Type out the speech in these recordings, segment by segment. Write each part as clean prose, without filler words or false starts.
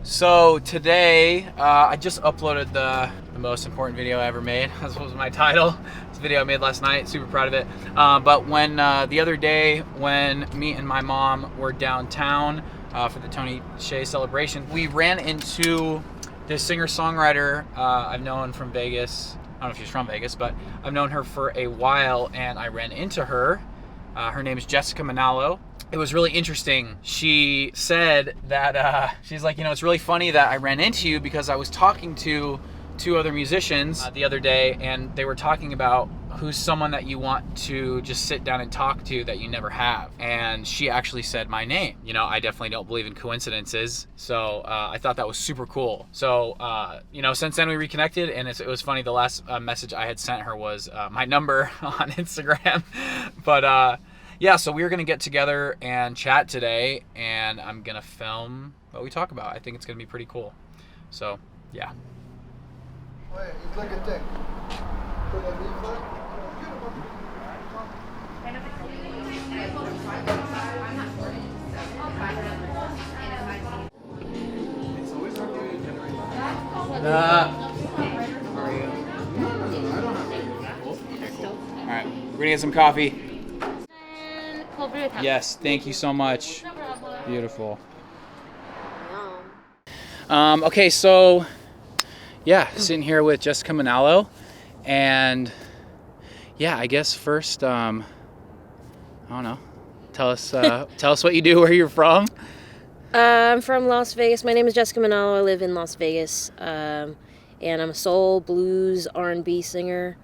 So today, I just uploaded the most important video I ever made. That was my title. It's a video I made last night, super proud of it. But when the other day, when me and my mom were downtown for the Tony Hsieh celebration, we ran into this singer-songwriter I've known from Vegas. I don't know if she's from Vegas, but I've known her for a while, and I ran into her. Her name is Jessica Manalo. It was really interesting. She said that, she's like, it's really funny that I ran into you because I was talking to two other musicians the other day, and they were talking about who's someone that you want to just sit down and talk to that you never have. And she actually said my name. I definitely don't believe in coincidences. So I thought that was super cool. So, since then we reconnected, and it was funny. The last message I had sent her was my number on Instagram. But, yeah, so we're going to get together and chat today, and I'm going to film what we talk about. I think it's going to be pretty cool. So, yeah. How are you? Okay, cool. All right, we're going to get some coffee. Yes, thank you so much. Beautiful. Okay, so yeah, sitting here with Jessica Manalo, and yeah, I guess first, I don't know, tell us what you do, where you're from. I'm from Las Vegas. My name is Jessica Manalo. I live in Las Vegas, and I'm a soul, blues, R&B singer.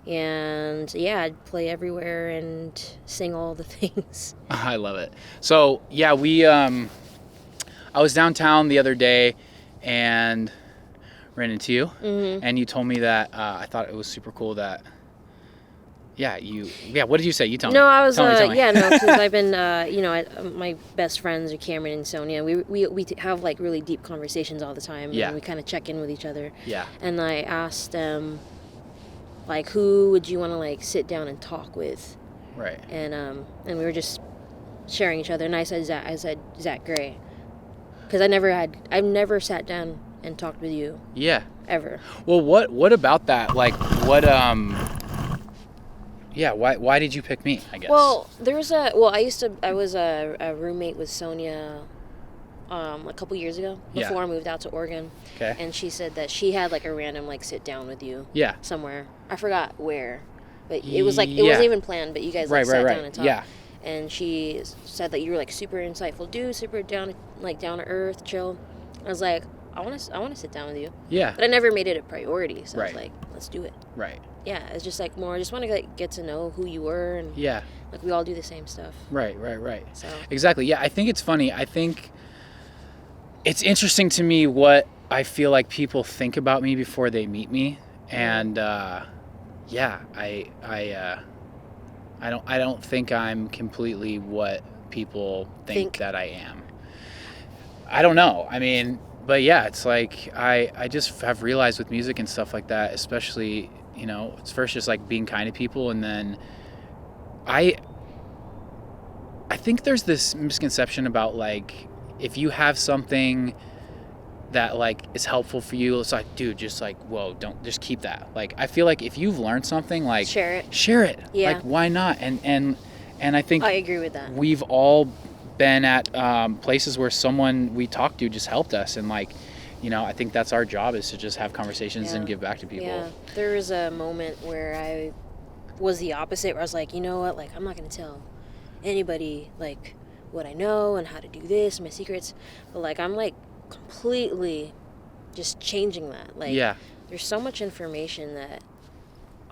And yeah, I'd play everywhere and sing all the things. I love it. So yeah, I was downtown the other day and ran into you, and you told me that I thought it was super cool that. What did you say? You tell me. No, I was tell me. because I've been my best friends are Cameron and Sonia. We have like really deep conversations all the time. Yeah. And we kind of check in with each other. Yeah. And I asked them. Like, who would you want to like sit down and talk with? Right. And we were just sharing each other. And I said Zack Gray, because I've never sat down and talked with you. Yeah. Ever. Well, what about that? Like, what Yeah. Why did you pick me? I guess. Well, I was a roommate with Sonia. A couple years ago, before I moved out to Oregon. Okay. And she said that she had like a random like sit down with you. Yeah. Somewhere. I forgot where, but it was like it wasn't even planned. But you guys like sat down and talked. Yeah. And she said that you were like super insightful dude, super down to earth, chill. I was like, I want to sit down with you. Yeah. But I never made it a priority, so Right. I was like, let's do it. Right. Yeah, it's just like more. I just want to like get to know who you were, and yeah, like we all do the same stuff. Right. So Exactly. Yeah, I think it's funny. I think it's interesting to me what I feel like people think about me before they meet me, and I don't think I'm completely what people think that I am. I don't know. I mean, but yeah, it's like I just have realized with music and stuff like that, especially, it's first just like being kind to people, and then I think there's this misconception about like, if you have something that like is helpful for you, it's like, dude, just like, whoa, don't just keep that. Like, I feel like if you've learned something, like share it. Yeah. Like, why not? And I think I agree with that. We've all been at places where someone we talked to just helped us, and like, I think that's our job, is to just have conversations and give back to people. Yeah. There was a moment where I was the opposite, where I was like, you know what, like, I'm not gonna tell anybody like what I know and how to do this, my secrets, but like I'm like completely just changing that. Like, there's so much information that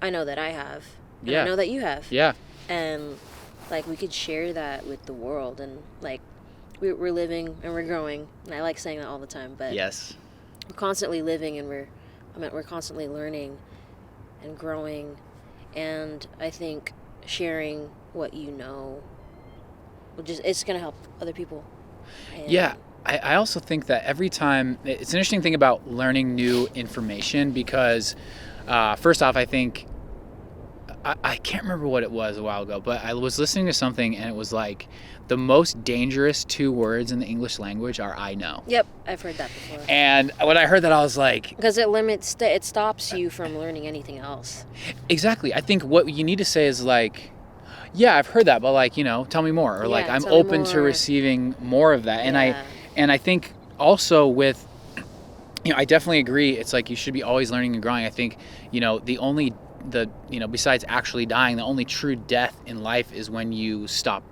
I know that I have, and I know that you have, and like we could share that with the world, and like we're living and we're growing, and I like saying that all the time, but yes, we're constantly living, and we're constantly learning and growing, and I think sharing what you know it's going to help other people. And yeah, I also think that every time, it's an interesting thing about learning new information, because first off, I think I can't remember what it was a while ago, but I was listening to something and it was like the most dangerous 2 words in the English language are I know. Yep, I've heard that before. And when I heard that, I was like... Because it stops you from learning anything else. Exactly. I think what you need to say is like, yeah, I've heard that, but like, you know, tell me more. Or like, I'm open to receiving more of that. And I think also with, you know, I definitely agree. It's like you should be always learning and growing. I think, you know, besides actually dying, the only true death in life is when you stop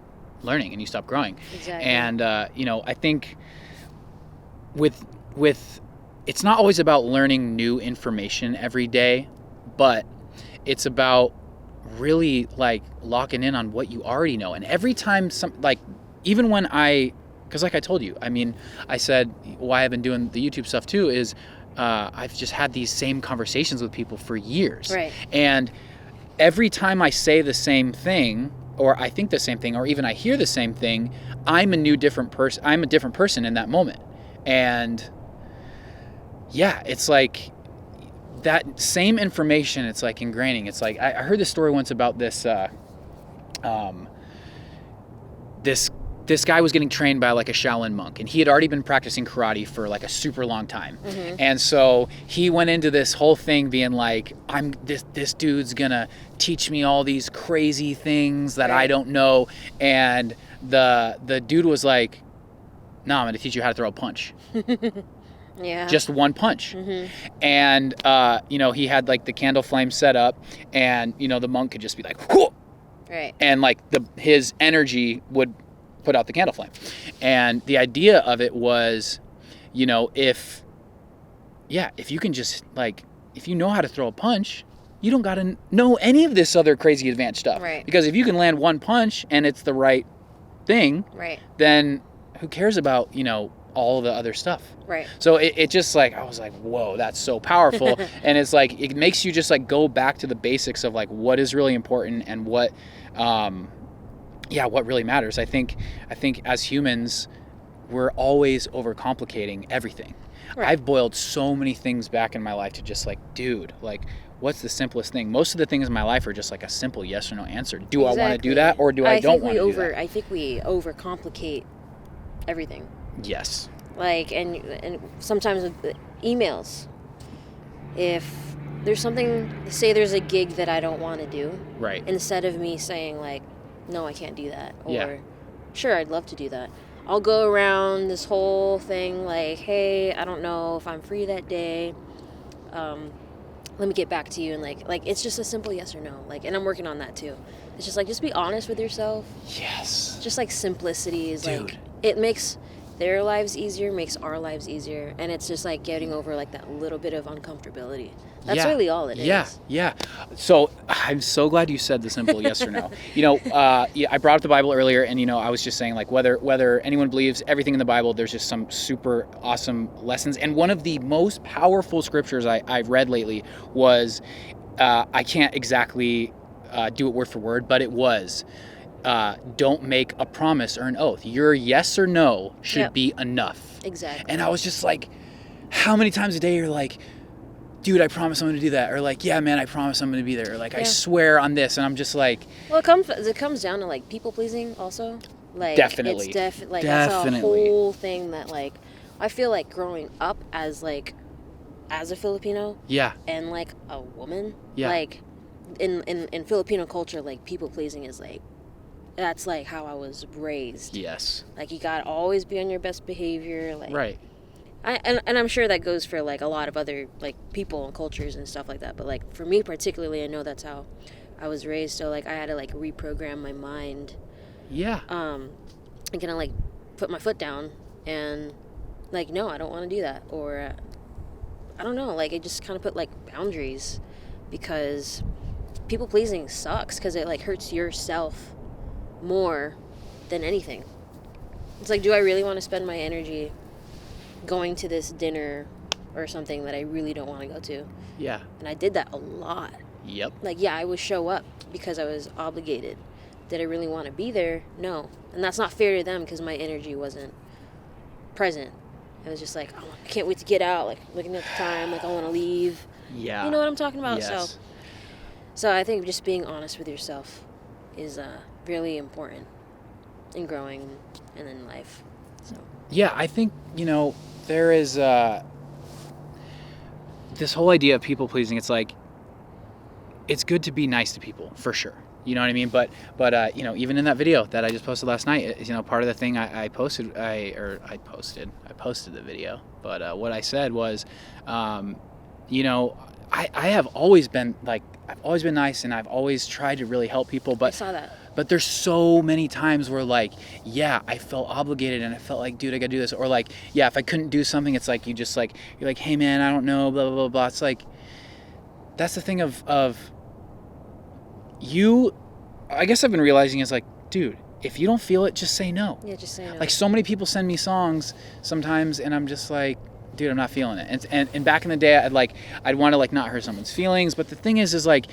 learning and you stop growing. Exactly. And, you know, I think with it's not always about learning new information every day, but it's about really like locking in on what you already know. And every time even when because like I told you, I mean, I said why I've been doing the YouTube stuff too is I've just had these same conversations with people for years. Right. And every time I say the same thing, or I think the same thing, or even I hear the same thing, I'm a different person in that moment. And yeah, it's like that same information, it's like ingraining. It's like I heard this story once about this this guy was getting trained by like a Shaolin monk, and he had already been practicing karate for like a super long time. Mm-hmm. And so he went into this whole thing being like, this dude's gonna teach me all these crazy things that I don't know. And the dude was like, no, I'm gonna teach you how to throw a punch. Yeah. Just one punch. Mm-hmm. And you know, he had like the candle flame set up, and you know, the monk could just be like, whoa! Right. And like his energy would put out the candle flame. And the idea of it was, you know, if you can just like, if you know how to throw a punch, you don't got to know any of this other crazy advanced stuff. Right. Because if you can land one punch and it's the right thing, right, then who cares about, you know, all the other stuff. Right. So it just like, I was like, whoa, that's so powerful. And it's like, it makes you just like go back to the basics of like what is really important and what really matters. I think as humans, we're always overcomplicating everything. Right. I've boiled so many things back in my life to just like, dude, like, what's the simplest thing? Most of the things in my life are just like a simple yes or no answer. Do I want to do that, or do I don't want to do that? I think we overcomplicate everything. Yes. Like, and sometimes with emails, if there's something, say there's a gig that I don't want to do. Right. Instead of me saying like, no, I can't do that. Or, yeah, sure, I'd love to do that. I'll go around this whole thing like, hey, I don't know if I'm free that day. Let me get back to you. And like it's just a simple yes or no. Like, and I'm working on that too. It's just like, just be honest with yourself. Yes. Just like simplicity is Dude. Like, it makes their lives easier, makes our lives easier. And it's just like getting over like that little bit of uncomfortability. That's really all it is. Yeah. So I'm so glad you said the simple yes or no. You know, I brought up the Bible earlier, and you know, I was just saying like whether anyone believes everything in the Bible, there's just some super awesome lessons. And one of the most powerful scriptures I've read lately was, I can't exactly do it word for word, but it was, don't make a promise or an oath. Your yes or no should be enough. Exactly. And I was just like, how many times a day you're like, dude, I promise I'm going to do that. Or like, yeah, man, I promise I'm going to be there. Or like, I swear on this. And I'm just like... Well, it comes down to like people pleasing also. Like, definitely. It's that's a whole thing that like, I feel like growing up as a Filipino. Yeah. And like a woman. Yeah. Like in Filipino culture, like people pleasing is like, that's like how I was raised. Yes. Like you gotta always be on your best behavior. Like, right. And I'm sure that goes for like a lot of other like people and cultures and stuff like that. But like for me particularly, I know that's how I was raised. So like I had to like reprogram my mind. Yeah. And kind of like put my foot down and like, no, I don't want to do that. Or I don't know, like it just kind of put like boundaries, because people pleasing sucks because it like hurts yourself more than anything. It's like, do I really want to spend my energy going to this dinner or something that I really don't want to go to? Yeah. And I did that a lot. Yep. Like, yeah, I would show up because I was obligated. Did I really want to be there? No. And that's not fair to them because my energy wasn't present. It was just like, oh, I can't wait to get out, like looking at the time, like I want to leave. Yeah. You know what I'm talking about? Yes. So I think just being honest with yourself is really important in growing and in life. So Yeah, I think, there is this whole idea of people pleasing. It's like, it's good to be nice to people, for sure. You know what I mean? But even in that video that I just posted last night, part of the thing I posted the video. But what I said was, I have always been I've always been nice, and I've always tried to really help people. But I saw that. But there's so many times where I felt obligated, and I felt like, dude, I gotta do this. Or if I couldn't do something, it's like, you're like, hey man, I don't know, blah, blah, blah, blah. It's like, that's the thing of you, I guess I've been realizing is like, dude, if you don't feel it, just say no. Yeah, just say no. Like, so many people send me songs sometimes, and I'm just like, dude, I'm not feeling it. And back in the day, I'd want to not hurt someone's feelings. But the thing is like,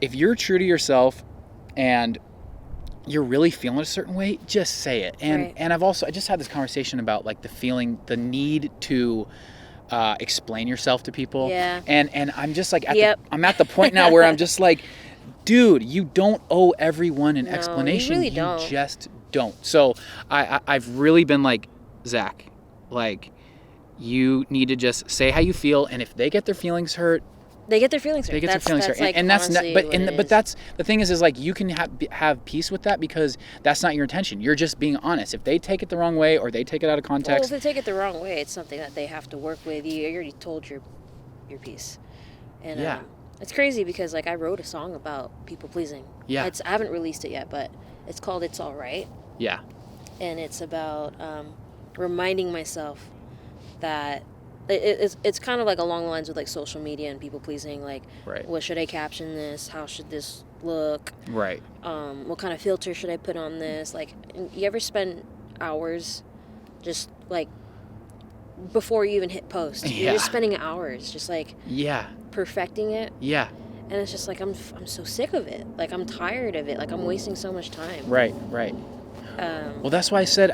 if you're true to yourself and you're really feeling a certain way, just say it. And right. and I just had this conversation about the need to explain yourself to people. Yeah. And I'm just like, I'm at Yep. the point now where I'm just like, dude, you don't owe everyone an explanation. You really don't. You just don't. So I've really been like, Zach, you need to just say how you feel, and if they get their feelings hurt, they get their feelings hurt. They get their feelings hurt, like, and that's not. honestly But that's the thing is you can have peace with that, because that's not your intention. You're just being honest. If they take it the wrong way, or they take it out of context, well, if they take it the wrong way, it's something that they have to work with. You already told your piece, and yeah. It's crazy because I wrote a song about people pleasing. Yeah. I haven't released it yet, but it's called "It's All Right." Yeah. And it's about reminding myself that it's kind of along the lines with social media and people pleasing. Right. What should I caption this? How should this look? Right. What kind of filter should I put on this? You ever spend hours just before you even hit post? Yeah. You're just spending hours just yeah. perfecting it. Yeah. And it's just I'm so sick of it. I'm tired of it. I'm wasting so much time. Right. Well, that's why I said,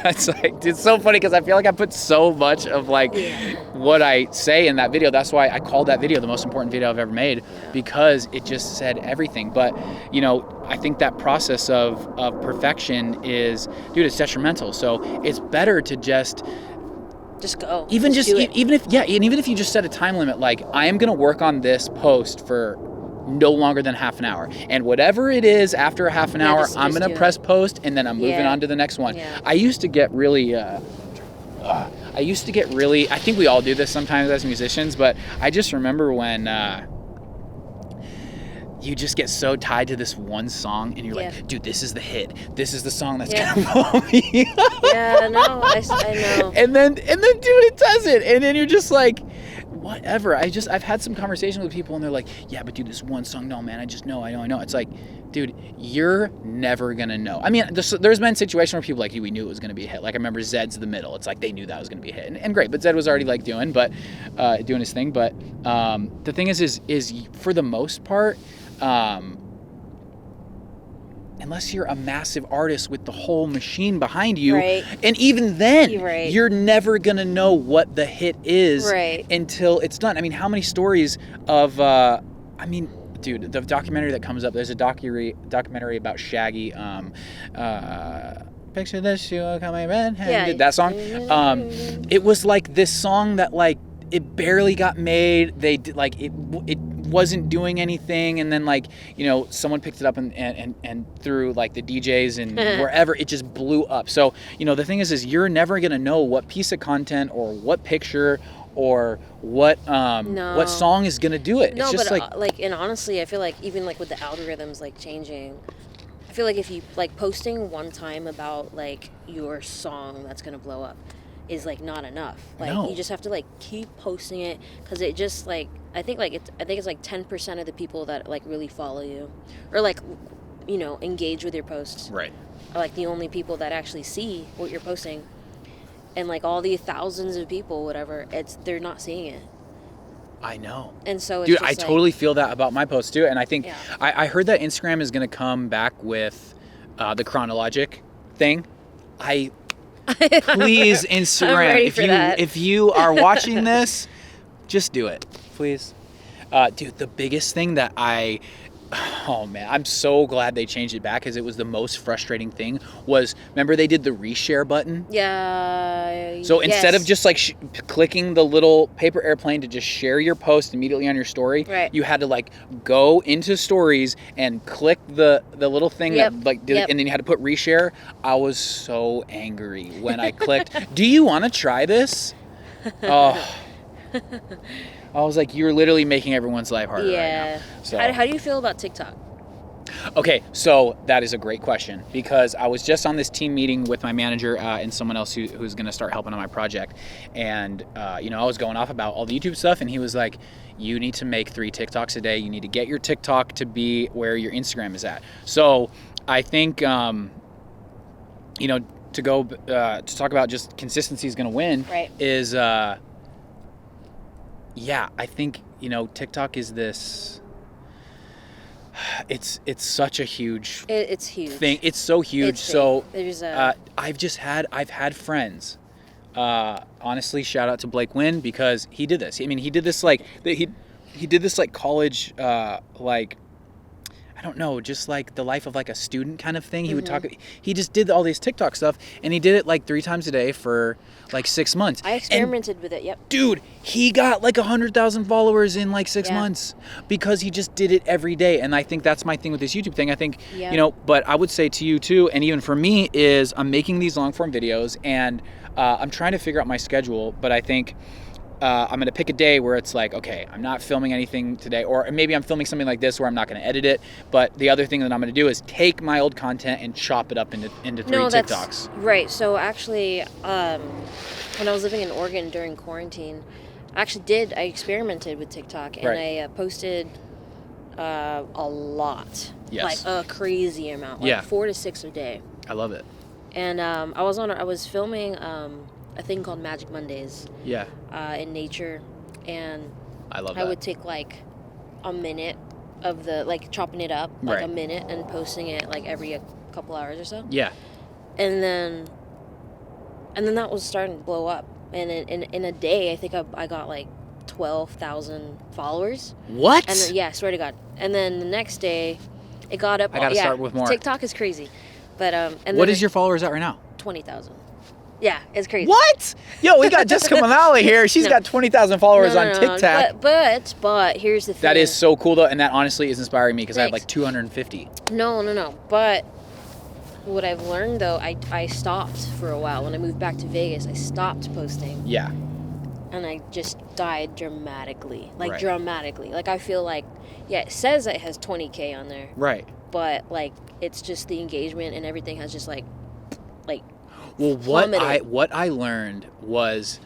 it's so funny because I feel like I put so much of what I say in that video. That's why I called that video the most important video I've ever made, because it just said everything. But, I think that process of perfection is, dude, it's detrimental. So it's better to just go. Even do it. even if you just set a time limit, I am going to work on this post for no longer than half an hour, and whatever it is after a half an hour, I'm going to press post, and then I'm moving on to the next one. Yeah. I used to get really I think we all do this sometimes as musicians, but I just remember when you just get so tied to this one song, and you're like, dude, this is the hit. This is the song that's going to blow me up. Yeah, no, I know. And then, dude, it doesn't. And then you're just like, whatever. I've had some conversations with people, and they're like, yeah, but dude, this one song, no, man, I know. It's like, dude, you're never going to know. I mean, there's been situations where people we knew it was going to be a hit. I remember Zed's The Middle. It's they knew that was going to be a hit. And great, but Zed was already doing his thing. But the thing is for the most part, unless you're a massive artist with the whole machine behind you, right. And even then, right. You're never gonna know what the hit is, right. Until it's done. I mean, how many stories of dude, the documentary that comes up, there's a documentary about Shaggy, picture this, you coming red-handed, that song. It was this song that it barely got made. They did it wasn't doing anything, and then someone picked it up and through the DJs and wherever, it just blew up. So the thing is you're never gonna know what piece of content or what picture or what song is gonna do it. No, it's just but and honestly, I feel even with the algorithms changing, I feel if you posting one time about your song that's gonna blow up is not enough. No. You just have to keep posting it, because it just I think it's 10% of the people that really follow you or engage with your posts, right, are the only people that actually see what you're posting. And all the thousands of people, whatever, they're not seeing it. I know. And so it's dude, just I totally feel that about my posts too. And I think, yeah. I heard that Instagram is going to come back with the chronologic thing. Please, Instagram, I'm ready for that. if you are watching this, just do it, please. Dude, the biggest thing that oh man, I'm so glad they changed it back, because it was the most frustrating thing was, remember they did the reshare button? Yeah. So instead of just like clicking the little paper airplane to just share your post immediately on your story, right. you had to like go into stories and click the little thing Yep. that like did it, and then you had to put reshare. I was so angry when I clicked, do you want to try this? Oh. I was like, you're literally making everyone's life harder right now. So How do you feel about TikTok? Okay, so that is a great question, because I was just on this team meeting with my manager and someone else who's going to start helping on my project. And, I was going off about all the YouTube stuff, and he was like, you need to make 3 TikToks a day. You need to get your TikTok to be where your Instagram is at. So I think, to talk about just consistency is going to win, right. is, yeah, I think, TikTok is this, it's such a huge it's huge thing. It's so huge. It's so there's I've had friends, honestly, shout out to Blake Wynn, because he did this. I mean, he did this like he did this like college, like, I don't know, just like the life of like a student kind of thing. He would talk, he just did all these TikTok stuff, and he did it like 3 times a day for like 6 months. I experimented with it. Yep. Dude, he got like 100,000 followers in like 6 months, because he just did it every day. And I think that's my thing with this YouTube thing. I think, but I would say to you too, and even for me, is I'm making these long form videos, and I'm trying to figure out my schedule, but I think I'm going to pick a day where it's like, okay, I'm not filming anything today, or maybe I'm filming something like this where I'm not going to edit it. But the other thing that I'm going to do is take my old content and chop it up into 3 TikToks. Right. So actually, when I was living in Oregon during quarantine, I experimented with TikTok, and I posted a lot, like a crazy amount, like 4 to 6 a day. I love it. And I was filming a thing called Magic Mondays. Yeah. In nature, and I love I would take like a minute of chopping it up, like a minute, and posting it like every couple hours or so. Yeah. And then that was starting to blow up, and in a day, I think I got like 12,000 followers. What? And then, I swear to God. And then the next day, it got up. I gotta start with more. TikTok is crazy, but and what is your followers at right now? 20,000. Yeah, it's crazy. What? Yo, we got Jessica Manalo here. She's got 20,000 followers on TikTok. But here's the thing. That is so cool though, and that honestly is inspiring me, because I have like 250. No. But what I've learned though, I stopped for a while. When I moved back to Vegas, I stopped posting. Yeah. And I just died dramatically. Dramatically. Like, I feel like, it says it has 20K on there. Right. But like, it's just the engagement and everything has just like well, what I learned was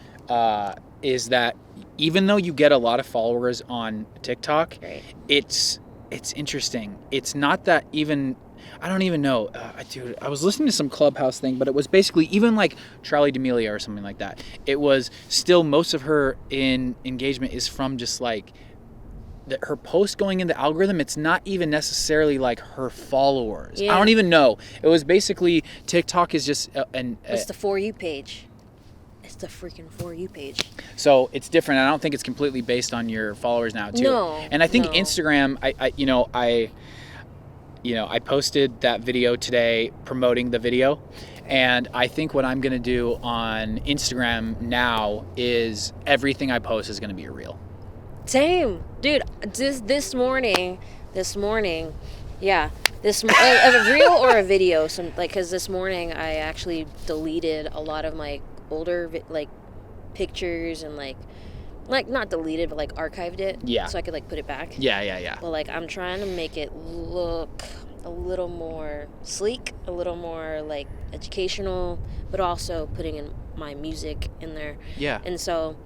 is that even though you get a lot of followers on TikTok, it's interesting. It's not that even, I don't even know, dude, I was listening to some Clubhouse thing, but it was basically even like Charli D'Amelio or something like that. It was still, most of her engagement is from just like her post going in the algorithm. It's not even necessarily like her followers. I don't even know. It was basically, TikTok is just it's the For You page. It's the freaking For You page. So it's different. I don't think it's completely based on your followers now too. No. And I think Instagram, I posted that video today promoting the video, and I think what I'm gonna do on Instagram now is everything I post is gonna be a reel. Same, dude. This morning, a reel or a video. Because this morning I actually deleted a lot of my older pictures and not deleted, but archived it. Yeah. So I could put it back. Yeah. But I'm trying to make it look a little more sleek, a little more educational, but also putting in my music in there. Yeah. And so,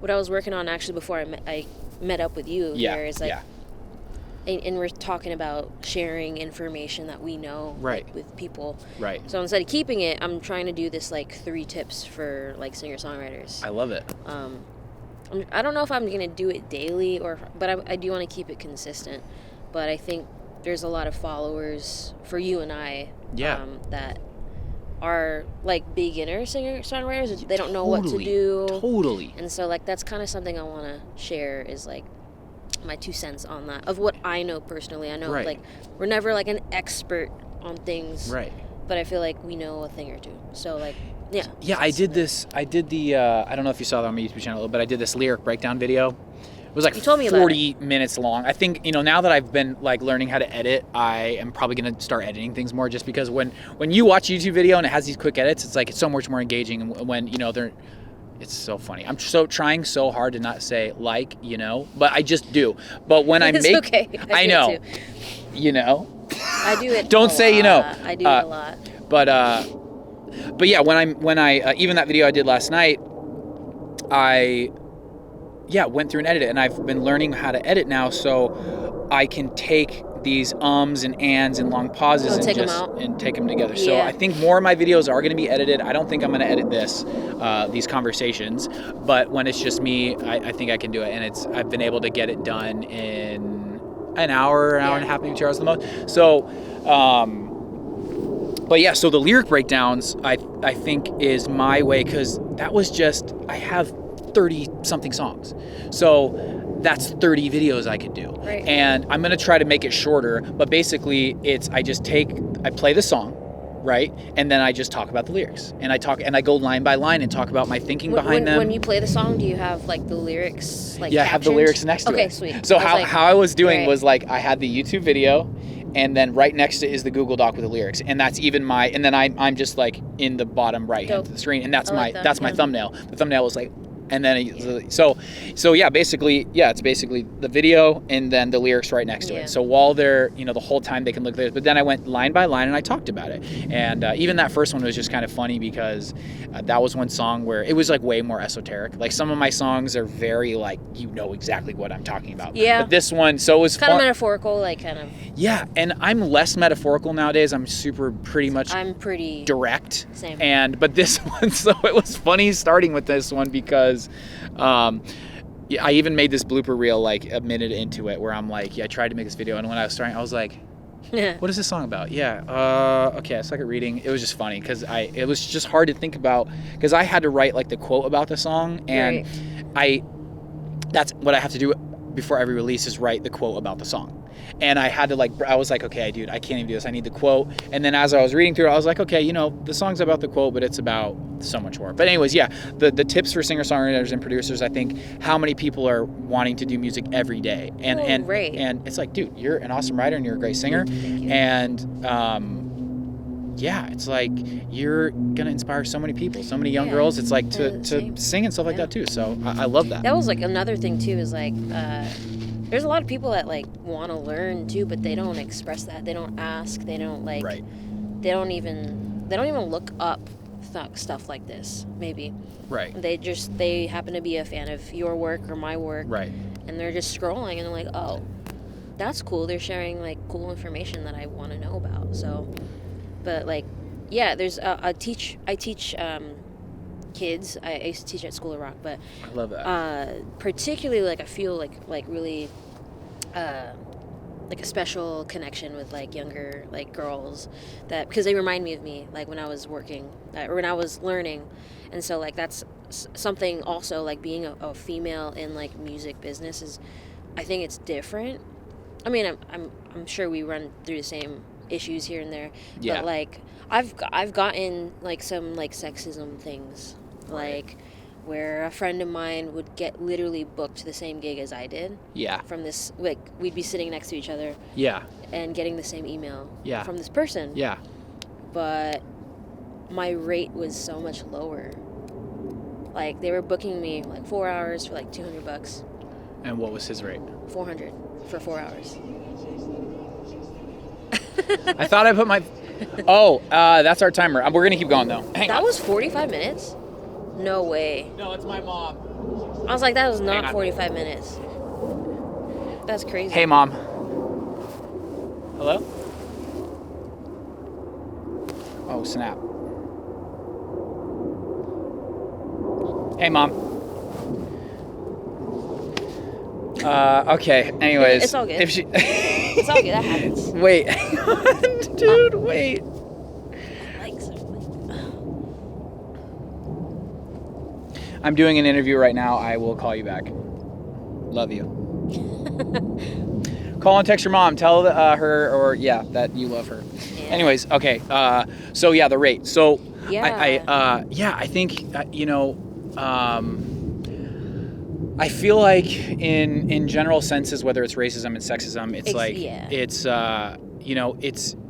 what I was working on actually before I met up with you here is and we're talking about sharing information that we know with people. Right. So instead of keeping it, I'm trying to do this 3 tips for singer-songwriters. I love it. I don't know if I'm gonna do it daily but I do want to keep it consistent. But I think there's a lot of followers for you and I that are beginner singer-songwriters. They don't know what to do. Totally. And so that's kind of something I want to share is my 2 cents on that of what I know personally. I know Right. like we're never like an expert on things, Right. but I feel like we know a thing or two. So like, yeah. Yeah, I did the, I don't know if you saw that on my YouTube channel, but I did this lyric breakdown video. It was like You told me about 40 minutes long. I think, now that I've been like learning how to edit, I am probably going to start editing things more, just because when you watch a YouTube video and it has these quick edits, it's like, it's so much more engaging. And when, it's so funny. I'm trying so hard to not say but I just do. But when I It's make, okay. I do know, it too. I do it. Don't say I do it a lot. But yeah, when I even that video I did last night, I went through and edited it, and I've been learning how to edit now, so I can take these ums and ands and long pauses and take them together. So I think more of my videos are going to be edited. I don't think I'm going to edit these conversations, but when it's just me, I think I can do it, and I've been able to get it done in an hour and a half, maybe 2 hours at the most. So, but yeah, so the lyric breakdowns, I think is my way, because that was just, I have 30 something songs. So that's 30 videos I could do. Right. And I'm going to try to make it shorter, but basically I play the song, right? And then I just talk about the lyrics, and I go line by line and talk about my thinking behind them. When you play the song, do you have like the lyrics I have the lyrics next to it. Okay, sweet. So how I was doing was like, I had the YouTube video, and then right next to it is the Google Doc with the lyrics, and that's even and then I'm just like in the bottom right hand of the screen, and that's my thumbnail. The thumbnail was like, and then so yeah, basically, it's basically the video and then the lyrics right next to it. So while they're, the whole time they can look there, but then I went line by line and I talked about it. And even that first one was just kind of funny, because that was one song where it was like way more esoteric. Like some of my songs are very like, exactly what I'm talking about. Yeah. But this one, so it was kind of metaphorical, like kind of. Yeah, and I'm less metaphorical nowadays. I'm pretty direct. Same. But this one, so it was funny starting with this one, because I even made this blooper reel like a minute into it, where I'm like, I tried to make this video, and when I was starting, I was like, what is this song about? Okay, I suck at reading. It was just funny, because it was just hard to think about, because I had to write like the quote about the song, and that's what I have to do before every release, is write the quote about the song. And I had to I was like, okay, dude, I can't even do this. I need the quote. And then as I was reading through it, I was like, okay, the song's about the quote, but it's about so much more. But anyways, the tips for singer-songwriters and producers, I think, how many people are wanting to do music every day. And it's like, dude, you're an awesome writer and you're a great singer. And it's like, you're going to inspire so many people, so many young girls. It's like to sing and stuff like that too. So I love that. That was like another thing too, is like, there's a lot of people that like want to learn too, but they don't express that. They don't ask. They don't like. Right. They don't even look up stuff like this. Maybe. Right. They happen to be a fan of your work or my work. Right. And they're just scrolling, and they're like, oh, that's cool. They're sharing like cool information that I want to know about. So, but like, yeah, there's I teach kids. I used to teach at School of Rock, but I love that. Particularly, like, I feel like really like a special connection with like younger like girls, that because they remind me of me, like when I was working or when I was learning. And so like that's something also, like being a female in like music business is, I think it's different. I mean, I'm sure we run through the same issues here and there, but like I've gotten like some like sexism things, like where a friend of mine would get literally booked the same gig as I did. Yeah. From this, like, we'd be sitting next to each other. Yeah. And getting the same email. Yeah. From this person. Yeah. But my rate was so much lower. Like, they were booking me like 4 hours for like $200. And what was his rate? $400 for 4 hours. I thought I put my. Oh, that's our timer. We're gonna keep going though. Hang on. That was 45 minutes. No way. No, it's my mom. I was like, that was not 45 minutes. That's crazy. Hey, Mom. Hello? Oh, snap. Hey, Mom. Okay, anyways. It's all good. If she... It's all good, that happens. Wait. Dude, wait. I'm doing an interview right now. I will call you back. Love you. Call and text your mom. Tell her or that you love her. Yeah. Anyways, okay. So yeah, the rate. So Yeah. I think I feel like in general senses, whether it's racism and sexism, it's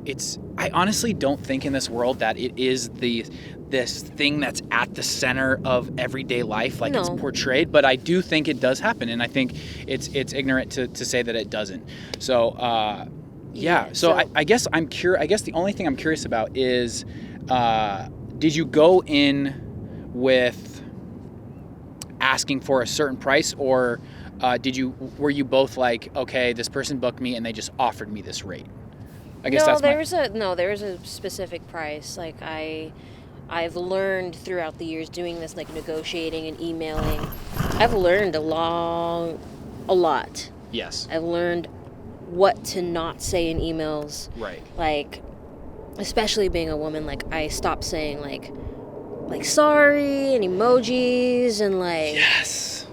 it's I honestly don't think in this world that it is this thing that's at the center of everyday life, like it's portrayed, but I do think it does happen, and I think it's ignorant to say that it doesn't. So so I guess I'm curious. I guess the only thing I'm curious about is, did you go in with asking for a certain price, or were you both like, okay, this person booked me and they just offered me this rate? I guess there was a specific price. Like I've learned throughout the years doing this, like negotiating and emailing. I've learned a lot. Yes. I've learned what to not say in emails. Right. Like, especially being a woman, like I stopped saying like sorry and emojis and like yes.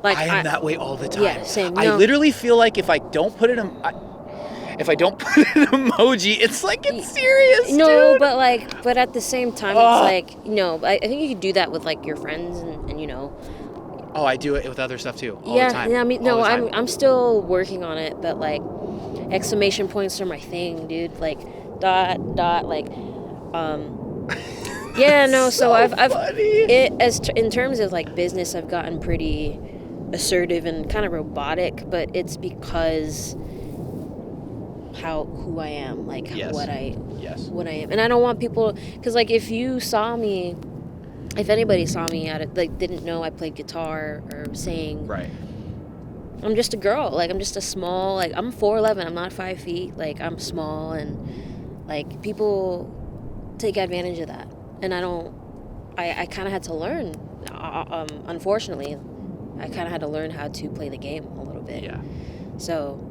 Like I am that way all the time. Yeah, same. I literally feel like if I don't put an emoji, it's like it's serious. No, dude. but at the same time, it's like I think you could do that with like your friends and Oh, I do it with other stuff too. All the time. Yeah. I mean, I'm still working on it, but like exclamation points are my thing, dude. Like dot like yeah, no. So I've in terms of like business, I've gotten pretty assertive and kind of robotic, but it's because who I am, like what I am, and I don't want people, because like if anybody saw me at it, like didn't know I played guitar or sang, right? I'm just a girl, like I'm just a small, like I'm 4'11", I'm not 5 feet, like I'm small, and like people take advantage of that, and I kind of had to learn, unfortunately, I kind of had to learn how to play the game a little bit. Yeah. So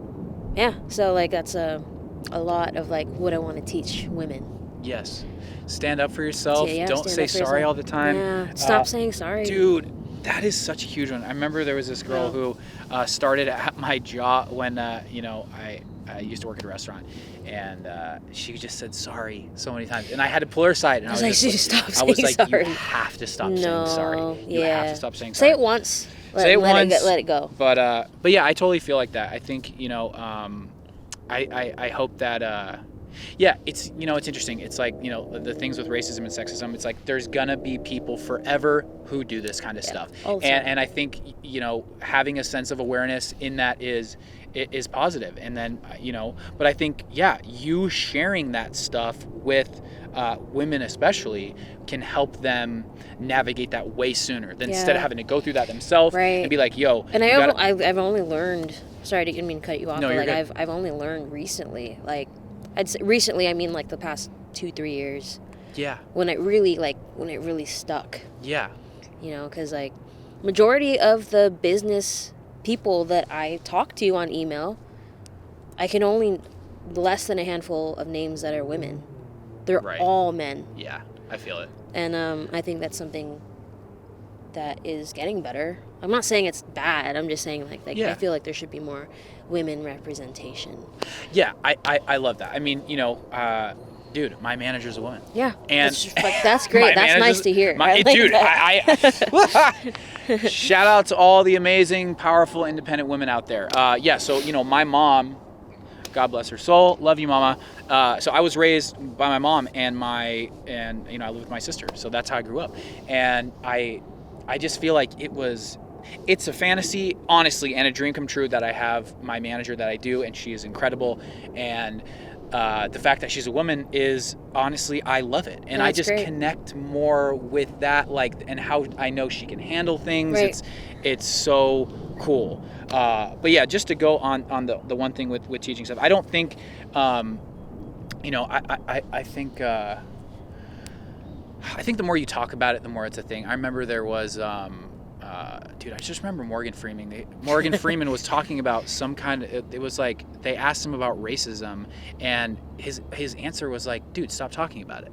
like that's a lot of like what I want to teach women. Yes. Stand up for yourself. Yeah, don't say sorry all the time. Yeah. Stop saying sorry. Dude, that is such a huge one. I remember there was this girl who started at my job when I used to work at a restaurant, and she just said sorry so many times, and I had to pull her aside, and I was like, stop saying sorry. You have to stop saying sorry. You have to stop saying sorry. Say it once. Let it go. But yeah, I totally feel like that. I think I hope that it's it's interesting. It's like the things with racism and sexism. It's like there's gonna be people forever who do this kind of stuff, and I think having a sense of awareness in that is positive. And then but I think you sharing that stuff with women especially can help them navigate that way sooner than instead of having to go through that themselves and be like, yo. And I've only learned. Sorry, I didn't mean to cut you off. No, but you're good. I've only learned recently. Like I'd say recently, I mean like the past 2-3 years. Yeah. When it really stuck. Yeah. Because like majority of the business people that I talk to on email, I can only less than a handful of names that are women. They're all men. Yeah, I feel it. And I think that's something that is getting better. I'm not saying it's bad. I'm just saying like I feel like there should be more women representation. Yeah, I love that. I mean, dude, my manager's a woman. Yeah, and that's great. That's nice to hear. Dude, shout out to all the amazing, powerful, independent women out there. So my mom, God bless her soul, love you, mama. So I was raised by my mom and I lived with my sister. So that's how I grew up, and I just feel like it's a fantasy, honestly, and a dream come true that I have my manager that I do, and she is incredible. And the fact that she's a woman is, honestly, I love it. And I just connect more with that, and how I know she can handle things. Right. It's so cool. But yeah, just to go on the one thing with teaching stuff, I don't think, I think the more you talk about it, the more it's a thing. I remember there was, I just remember Morgan Freeman. Morgan Freeman was talking about some kind of, it was like, they asked him about racism, and his answer was like, dude, stop talking about it.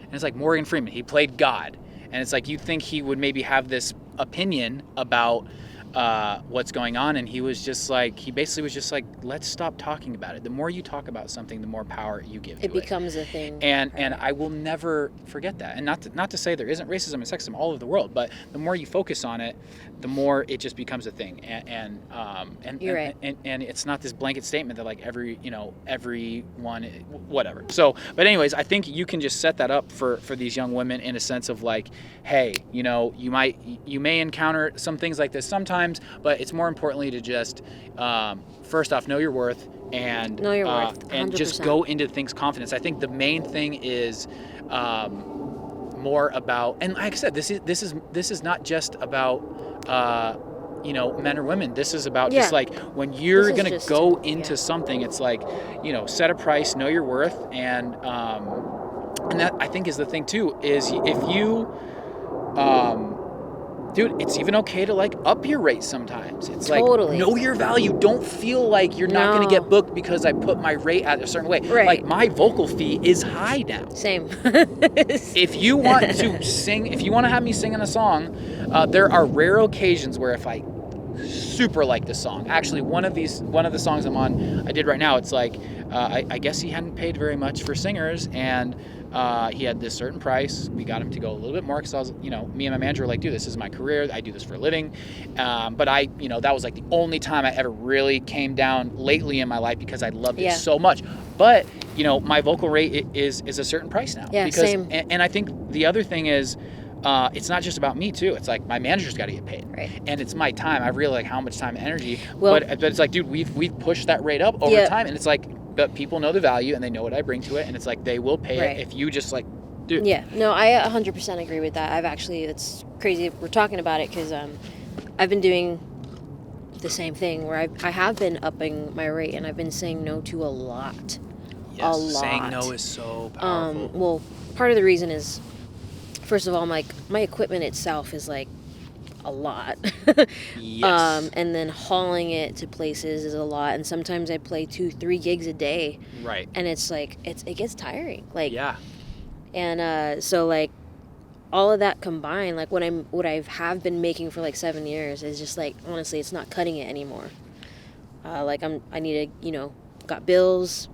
And it's like, Morgan Freeman, he played God. And it's like, you'd think he would maybe have this opinion about what's going on, and he basically was just like, let's stop talking about it. The more you talk about something, the more power you give to it. It becomes a thing. And I will never forget that. And not to say there isn't racism and sexism all over the world, but the more you focus on it, the more it just becomes a thing. And You're right. And it's not this blanket statement that like everyone, whatever. So, but anyways, I think you can just set that up for these young women in a sense of like, hey, you may encounter some things like this sometimes, but it's more importantly to just first off know your worth and know your worth, and just go into things confidence. I think the main thing is more about, and like I said, this is not just about men or women. This is about just like when you're gonna go into something, it's like, set a price, know your worth, and that I think is the thing too, is if you dude, it's even okay to like up your rate sometimes. It's totally. Like, know your value. Don't feel like you're not going to get booked because I put my rate at a certain way. Right. Like, my vocal fee is high now. Same. If you want to sing, if you want to have me sing in a song, there are rare occasions where if I super like the song. Actually, one of the songs I did right now, it's like, I guess he hadn't paid very much for singers, and he had this certain price. We got him to go a little bit more because I was, me and my manager were like, dude, this is my career. I do this for a living. But that was like the only time I ever really came down lately in my life because I loved it so much. But, my vocal rate is a certain price now. Yeah, because, same. And I think the other thing is, it's not just about me too. It's like my manager's got to get paid, right? And it's my time. I really like how much time and energy. But it's like, dude, we've pushed that rate up over time, and it's like, but people know the value and they know what I bring to it, and it's like they will pay it if you just like do. Yeah, no, I 100% agree with that. It's crazy we're talking about it because I've been doing the same thing where I have been upping my rate, and I've been saying no to a lot. Yes, a lot. Saying no is so powerful. Well, part of the reason is, first of all, my equipment itself is like a lot. Yes. And then hauling it to places is a lot, and sometimes I play 2-3 gigs a day. Right. And it's like it gets tiring. Like, yeah. And so like all of that combined, like what I have been making for like 7 years is just like, honestly, it's not cutting it anymore. Like I need to, got bills,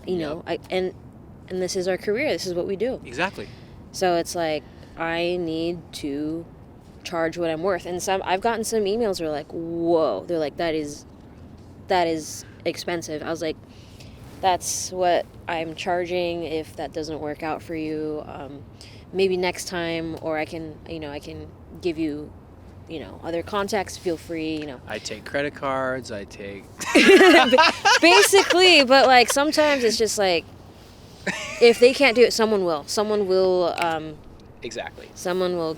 and this is our career. This is what we do. Exactly. So it's like I need to charge what I'm worth. And I've gotten some emails where like, whoa, they're like, that is expensive. I was like, that's what I'm charging. If that doesn't work out for you, maybe next time, or I can give you, other contacts. Feel free, I take credit cards. I take basically, but like sometimes it's just like, if they can't do it, someone will. Exactly. Someone will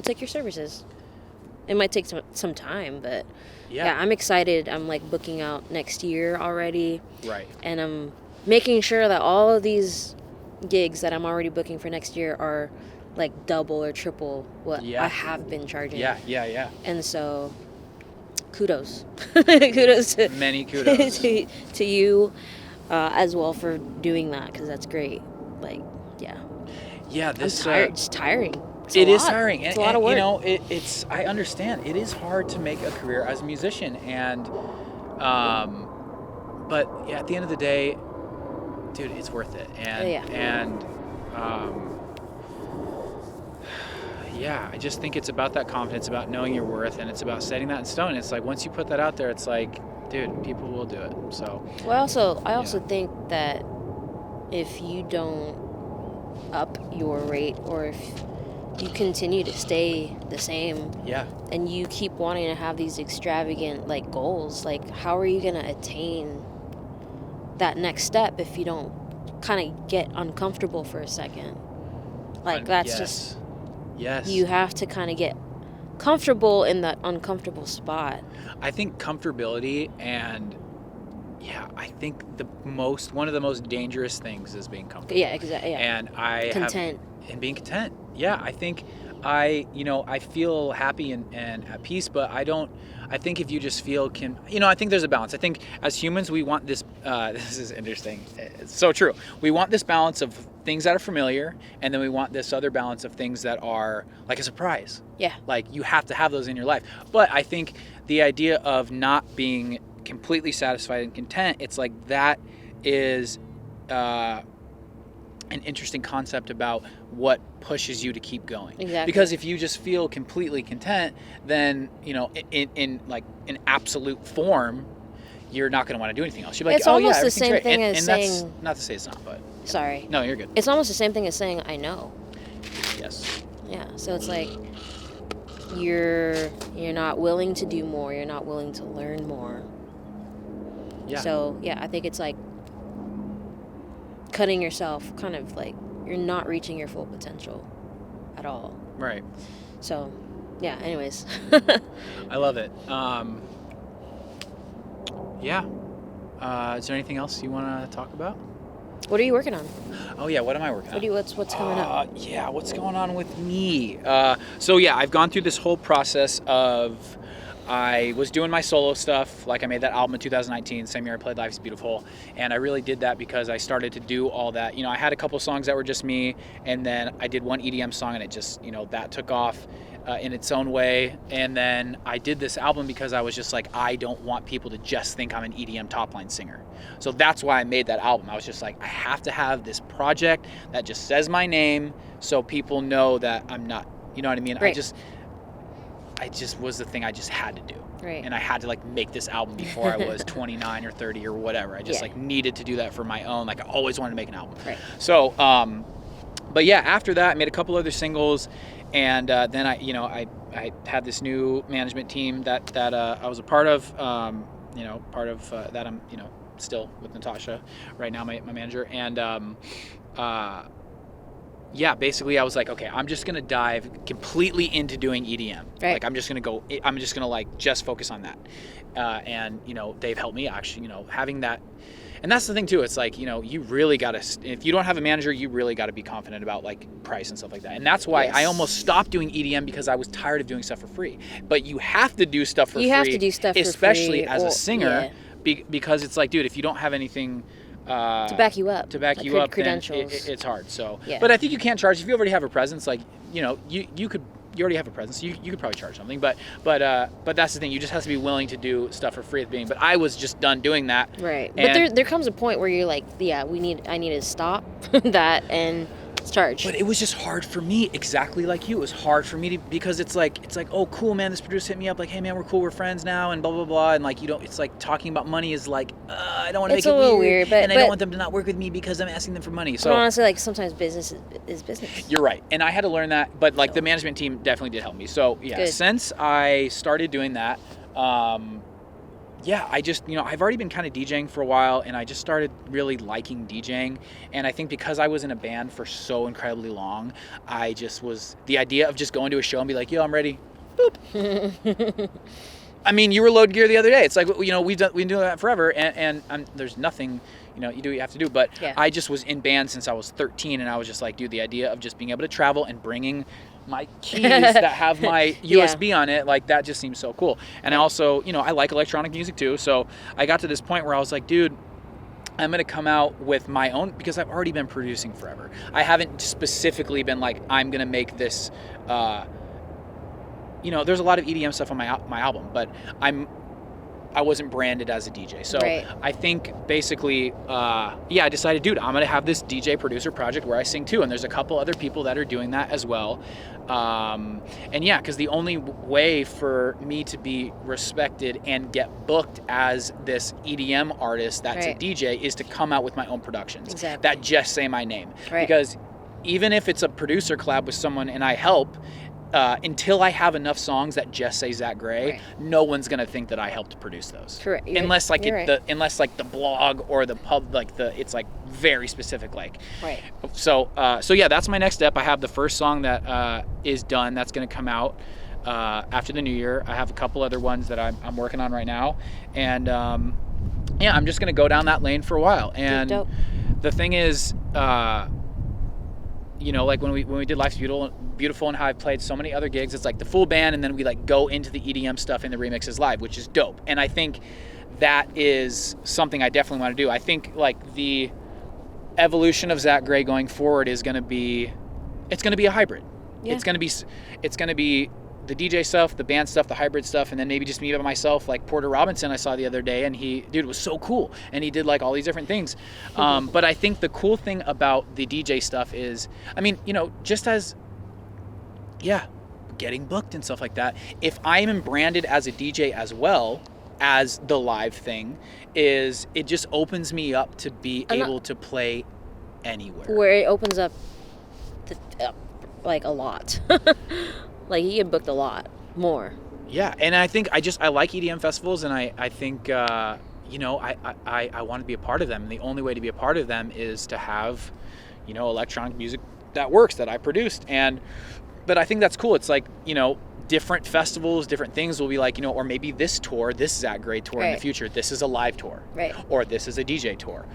take your services. It might take some time, but yeah, I'm excited. I'm like booking out next year already. Right. And I'm making sure that all of these gigs that I'm already booking for next year are like double or triple what I have been charging. Yeah. And so kudos. Many kudos. to you as well for doing that, because that's great. Like, yeah. Yeah, I'm tired. It's tiring. It is tiring. It's a lot of work. It's I understand. It is hard to make a career as a musician, and but yeah, at the end of the day, dude, it's worth it. And I just think it's about that confidence, about knowing your worth, and it's about setting that in stone. It's like once you put that out there, it's like, dude, people will do it. So. Well, I also think that if you don't up your rate, or if you continue to stay the same, and you keep wanting to have these extravagant like goals, like how are you going to attain that next step if you don't kind of get uncomfortable for a second? Like that's just you have to kind of get comfortable in that uncomfortable spot. I think comfortability, and I think one of the most dangerous things is being comfortable. Yeah, exactly. Yeah. And being content. Yeah, I think I feel happy and at peace, but I think if you just feel I think there's a balance. I think as humans, we want this, this is interesting. It's so true. We want this balance of things that are familiar, and then we want this other balance of things that are like a surprise. Yeah. Like you have to have those in your life. But I think the idea of not being completely satisfied and content, it's like that is, an interesting concept about what pushes you to keep going. Exactly. Because if you just feel completely content, then in like an absolute form, you're not going to want to do anything else. You're like, It's oh almost yeah, the everything's same great. thing as and saying. That's not to say it's not, but Sorry. no, you're good. It's almost the same thing as saying I know. Yes. Yeah. So it's like you're not willing to do more. You're not willing to learn more. Yeah. So yeah, I think it's like cutting yourself, kind of like you're not reaching your full potential at all. Right. So yeah, anyways. I love it. Yeah. Is there anything else you want to talk about? What are you working on? Oh yeah, what am I working on? What's coming up? Yeah, what's going on with me? So yeah, I've gone through this whole process of I was doing my solo stuff. Like I made that album in 2019, same year I played Life is Beautiful, and I really did that because I started to do all that. I had a couple songs that were just me, and then I did one EDM song, and it just that took off in its own way. And then I did this album because I was just like, I don't want people to just think I'm an EDM top line singer. So that's why I made that album. I was just like, I have to have this project that just says my name so people know that I'm not, you know what I mean? Right. I just was the thing I just had to do. Right. And I had to like make this album before I was 29 or 30 or whatever. I just like needed to do that for my own. Like I always wanted to make an album. Right. So, but yeah, after that I made a couple other singles, and then I had this new management team that I was a part of, that I'm, still with Natasha right now, my manager. And, yeah, basically I was like, okay, I'm just going to dive completely into doing EDM. Right. Like I'm just going to like just focus on that. And, they've helped me actually, having that. And that's the thing too. It's like, you really got to, if you don't have a manager, you really got to be confident about like price and stuff like that. And that's why I almost stopped doing EDM, because I was tired of doing stuff for free. But you have to do stuff for free. You have to do stuff for free. Especially as a singer, because it's like, dude, if you don't have anything to back you up, credentials, then it's hard. So, yeah. But I think you can't charge if you already have a presence. Like, you already have a presence. You could probably charge something, but that's the thing. You just have to be willing to do stuff for free at the beginning. But I was just done doing that. Right. But there comes a point where you're like, yeah, I need to stop that and charge. But it was just hard for me, exactly like you. It was hard for me to, because it's like, oh, cool, man, this producer hit me up like, hey, man, we're cool, we're friends now, and blah, blah, blah. And like, it's like talking about money is like, I don't want to make it a little weird, and I don't want them to not work with me because I'm asking them for money. So but honestly, like sometimes business is business. You're right. And I had to learn that, but like the management team definitely did help me. So yeah, Good. Since I started doing that, I just, I've already been kind of DJing for a while, and I just started really liking DJing. And I think because I was in a band for so incredibly long, I just was, the idea of just going to a show and be like, yo, I'm ready. Boop. I mean, you were Load Gear the other day. It's like, we've been doing that forever, and there's nothing, you do what you have to do. But yeah. I just was in band since I was 13, and I was just like, dude, the idea of just being able to travel and bringing my keys that have my USB on it, like that just seems so cool. And I also, I like electronic music too. So I got to this point where I was like, dude, I'm going to come out with my own, because I've already been producing forever. I haven't specifically been like, I'm going to make this, there's a lot of EDM stuff on my album, but I wasn't branded as a DJ. So right. I think basically, I decided, dude, I'm going to have this DJ producer project where I sing too. And there's a couple other people that are doing that as well. Because the only way for me to be respected and get booked as this EDM artist that's right. a DJ is to come out with my own productions exactly. that just say my name. Right. Because even if it's a producer collab with someone and I help, until I have enough songs that just say Zack Gray, right. no one's gonna think that I helped produce those. Correct. Unless like right. the blog or the pub, like it's like very specific, like. Right. So yeah, that's my next step. I have the first song that is done. That's gonna come out after the new year. I have a couple other ones that I'm working on right now, and I'm just gonna go down that lane for a while. And dope. The thing is, like when we did Life's beautiful and how I've played so many other gigs. It's like the full band, and then we like go into the EDM stuff in the remixes live, which is dope. And I think that is something I definitely want to do. I think like the evolution of Zack Gray going forward is going to be, it's going to be a hybrid. Yeah. It's going to be the DJ stuff, the band stuff, the hybrid stuff, and then maybe just me by myself. Like Porter Robinson I saw the other day, and dude was so cool, and he did like all these different things. But I think the cool thing about the DJ stuff is, I mean, you know, just as, yeah, getting booked and stuff like that, if I am branded as a DJ as well as the live thing, is it just opens me up to be able to play anywhere. Where it opens up like a lot. Like you get booked a lot more. Yeah, and I think I like EDM festivals, and I think you know, I want to be a part of them. And the only way to be a part of them is to have, you know, electronic music that works, that I produced. But I think that's cool. It's like, you know, different festivals, different things will be like, you know, or maybe this tour, this Zack Gray tour in the future, this is a live tour, right? Or this is a DJ tour.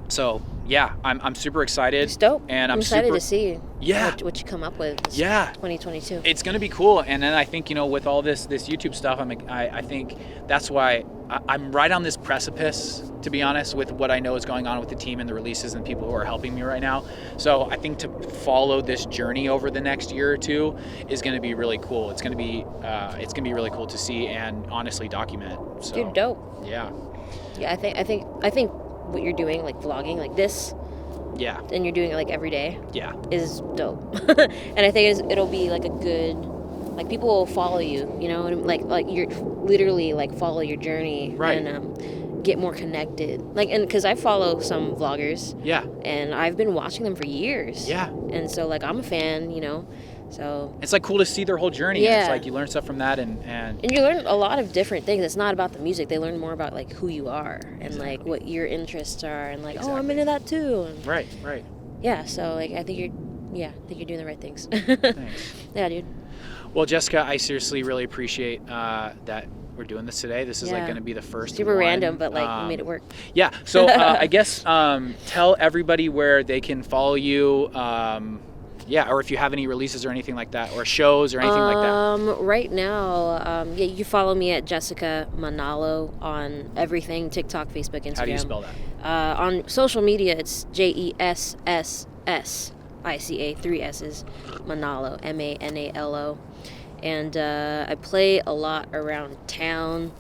So yeah, I'm super excited. It's dope. And I'm excited to see what you come up with. This 2022. It's gonna be cool. And then I think, you know, with all this YouTube stuff, I think that's why I'm right on this precipice, to be honest, with what I know is going on with the team and the releases and people who are helping me right now. So I think to follow this journey over the next year or two is gonna be really cool. It's gonna be really cool to see and honestly document. So, dude, dope. Yeah. Yeah, I think what you're doing, like vlogging like this, and you're doing it like every day, is dope. And I think it'll be like a good, like people will follow you, you know, and like you're literally like follow your journey, right? And get more connected, like, and because I follow some vloggers, and I've been watching them for years, and so like I'm a fan, you know. So it's like cool to see their whole journey. Yeah. It's like you learn stuff from that, and you learn a lot of different things. It's not about the music. They learn more about like who you are and like what your interests are, and like, oh, I'm into that too. And right. Yeah. So like I think you're doing the right things. Thanks. Yeah, dude. Well, Jessica, I seriously really appreciate that we're doing this today. This is like going to be the first super one. Random, but like we made it work. Yeah. So I guess tell everybody where they can follow you. Yeah, or if you have any releases or anything like that, or shows or anything like that. Right now, you follow me at Jessica Manalo on everything, TikTok, Facebook, Instagram. How do you spell that? On social media, it's JESSSICA, 3 S's, Manalo, MANALO. And I play a lot around town.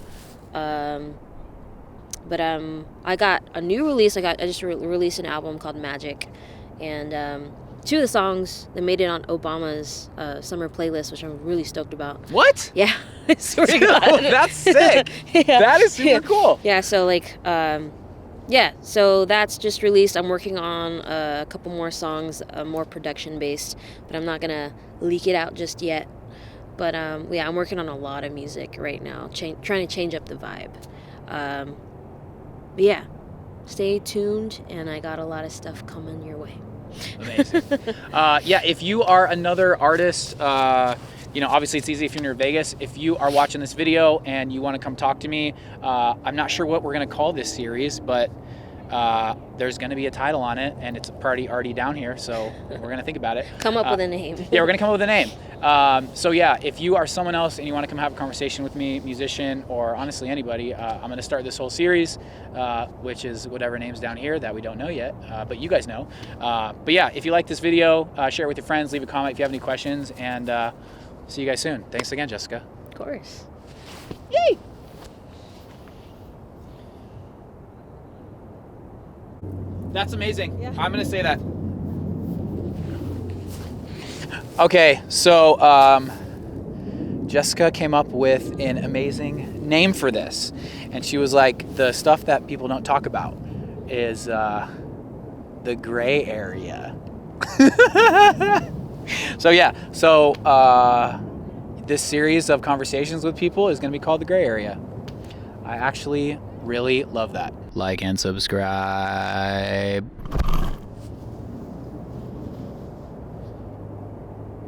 But I got a new release. I just released an album called Magic. And 2 of the songs that made it on Obama's summer playlist, which I'm really stoked about. What? Yeah, I swear to God. That's sick. That is super cool. Yeah, so like, so that's just released. I'm working on a couple more songs, more production based, but I'm not gonna leak it out just yet. But I'm working on a lot of music right now, trying to change up the vibe. But yeah, stay tuned, and I got a lot of stuff coming your way. Amazing. If you are another artist, you know, obviously it's easy if you're near Vegas. If you are watching this video and you want to come talk to me, I'm not sure what we're going to call this series, but there's going to be a title on it, and it's already down here, so we're going to think about it. Come up with a name. Yeah, we're going to come up with a name. So yeah, if you are someone else and you want to come have a conversation with me, musician, or honestly anybody, I'm going to start this whole series, which is whatever name's down here that we don't know yet, but you guys know. But yeah, if you like this video, share it with your friends, leave a comment if you have any questions, and see you guys soon. Thanks again, Jessica. Of course. Yay! That's amazing. Yeah. I'm going to say that. Okay, so Jessica came up with an amazing name for this. And she was like, the stuff that people don't talk about is the gray area. So this series of conversations with people is going to be called The Gray Area. I actually really love that. Like and subscribe.